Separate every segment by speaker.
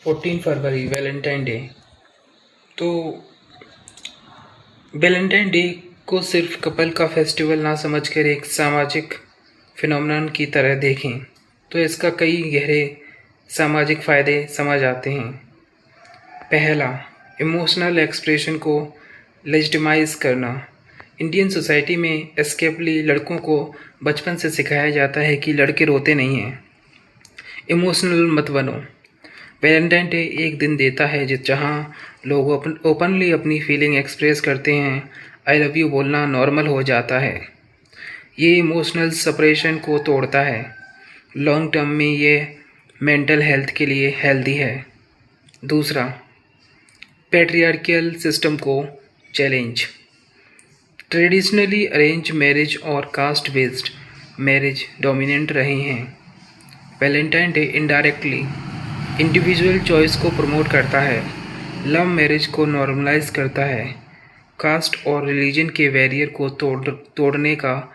Speaker 1: 14 फरवरी Valentine day. तो Valentine day को सिर्फ कपल का फेस्टिवल ना समझकर एक सामाजिक फिनोमेनन की तरह देखें तो इसका कई गहरे सामाजिक फ़ायदे समझ आते हैं। पहला, इमोशनल एक्सप्रेशन को लेजिटिमाइज करना। इंडियन सोसाइटी में एस्केपली लड़कों को बचपन से सिखाया जाता है कि लड़के रोते नहीं हैं। इमोशनल मत बनो। वैलेंटाइन डे एक दिन देता है जहाँ लोग ओपनली अपनी फीलिंग एक्सप्रेस करते हैं। आई लव यू बोलना नॉर्मल हो जाता है। ये इमोशनल सेपरेशन को तोड़ता है। लॉन्ग टर्म में ये मेंटल हेल्थ के लिए हेल्दी है। दूसरा, पैट्रियार्कियल सिस्टम को चैलेंज। ट्रेडिशनली अरेंज मैरिज और कास्ट बेस्ड मैरिज डोमिनेंट रहे हैं। Valentine day indirectly individual choice को प्रमोट करता है, लव मैरिज को नॉर्मलाइज करता है, कास्ट और रिलीजन के बैरियर को तोड़ने का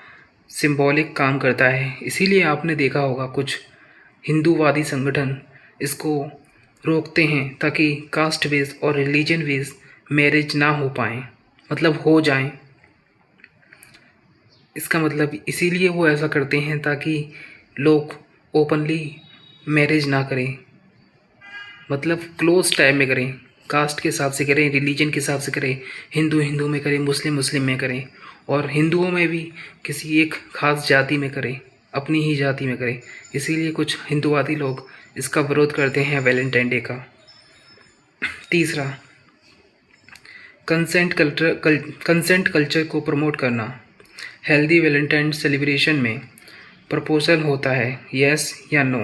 Speaker 1: सिंबॉलिक काम करता है। इसीलिए आपने देखा होगा कुछ हिंदूवादी संगठन इसको रोकते हैं ताकि कास्ट बेस्ड और रिलीजन बेस्ड मैरिज ना हो पाए, मतलब हो जाएं। इसका मतलब इसीलिए वो ऐसा करते हैं ताकि लोग ओपनली मैरिज ना करें, मतलब क्लोज टाइम में करें, कास्ट के हिसाब से करें, रिलीजन के हिसाब से करें, हिंदू में करें, मुस्लिम में करें, और हिंदुओं में भी किसी एक खास जाति में करें, अपनी ही जाति में करें। इसीलिए कुछ हिंदूवादी लोग इसका विरोध करते हैं वैलेंटाइन डे का। तीसरा, कंसेंट कल्चर को प्रमोट करना। हेल्दी वैलेंटाइन सेलिब्रेशन में प्रपोजल होता है, यस या नो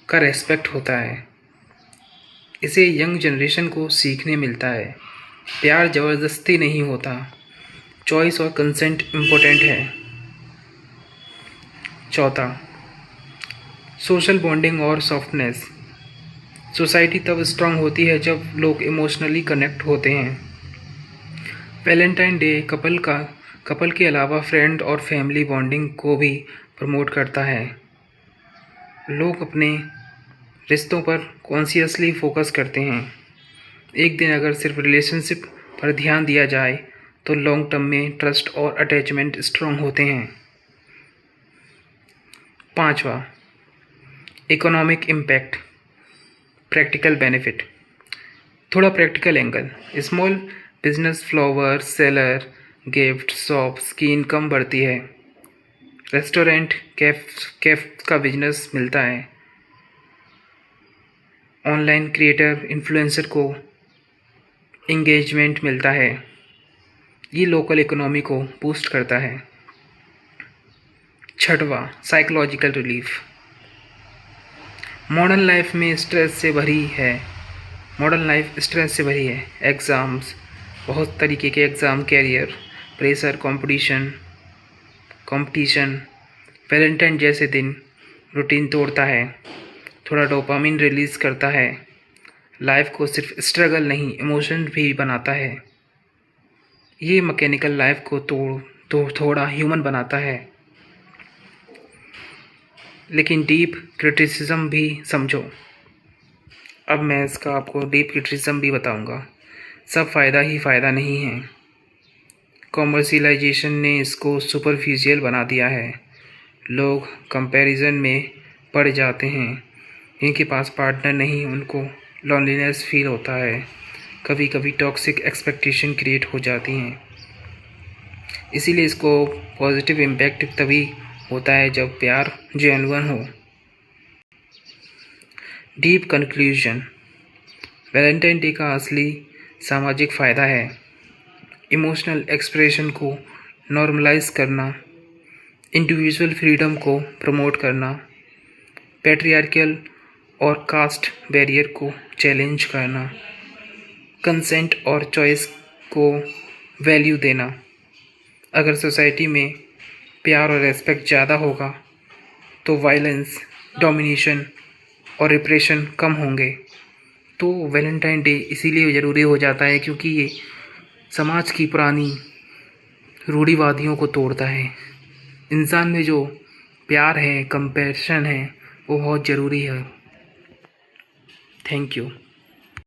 Speaker 1: का रेस्पेक्ट होता है। इसे यंग जनरेशन को सीखने मिलता है। प्यार ज़बरदस्ती नहीं होता, चॉइस और कंसेंट इम्पोर्टेंट है। चौथा, सोशल बॉन्डिंग और सॉफ्टनेस। सोसाइटी तब स्ट्रांग होती है जब लोग इमोशनली कनेक्ट होते हैं। वैलेंटाइन डे कपल के अलावा फ्रेंड और फैमिली बॉन्डिंग को भी प्रमोट करता है। लोग अपने रिश्तों पर कॉन्शियसली फोकस करते हैं। एक दिन अगर सिर्फ रिलेशनशिप पर ध्यान दिया जाए तो लॉन्ग टर्म में ट्रस्ट और अटैचमेंट स्ट्रॉन्ग होते हैं। पांचवा, इकोनॉमिक इम्पैक्ट, प्रैक्टिकल बेनिफिट। थोड़ा practical angle. Small business, flower seller, gift shops की इनकम बढ़ती है। रेस्टोरेंट, कैफ का बिजनेस मिलता है। ऑनलाइन क्रिएटर, इन्फ्लुएंसर को इंगेजमेंट मिलता है। ये लोकल इकोनॉमी को बूस्ट करता है। छठवां, psychological relief. Modern life stress से भरी है। एग्ज़ाम्स, बहुत तरीके के exam, career pressure, competition. Valentine जैसे दिन रूटीन तोड़ता है, थोड़ा डोपामिन रिलीज़ करता है, लाइफ को सिर्फ स्ट्रगल नहीं इमोशन भी बनाता है। ये मैकेनिकल लाइफ को थोड़ा ह्यूमन बनाता है। लेकिन डीप क्रिटिसिज्म भी समझो। अब मैं इसका आपको डीप क्रिटिसिज्म भी बताऊंगा। सब फ़ायदा ही फ़ायदा नहीं है। कॉमर्शियलाइजेशन ने इसको सुपरफिशियल बना दिया है। लोग कंपैरिजन में पड़ जाते हैं। इनके पास पार्टनर नहीं, उनको लॉनलीनेस फील होता है। कभी कभी टॉक्सिक एक्सपेक्टेशन क्रिएट हो जाती हैं। इसीलिए इसको पॉजिटिव इम्पैक्ट तभी होता है जब प्यार जेन्युइन हो। डीप कंक्लूजन, वैलेंटाइन डे का असली सामाजिक फ़ायदा है इमोशनल एक्सप्रेशन को नॉर्मलाइज करना, इंडिविजुअल फ्रीडम को प्रमोट करना, पैट्रियार्कियल और कास्ट बैरियर को चैलेंज करना, कंसेंट और चॉइस को वैल्यू देना। अगर सोसाइटी में प्यार और रेस्पेक्ट ज़्यादा होगा तो वायलेंस, डोमिनेशन और रिप्रेशन कम होंगे। तो वैलेंटाइन डे इसीलिए ज़रूरी हो जाता है क्योंकि ये समाज की पुरानी रूढ़िवादियों को तोड़ता है। इंसान में जो प्यार है, कंपैशन है, वो बहुत ज़रूरी है। Thank you.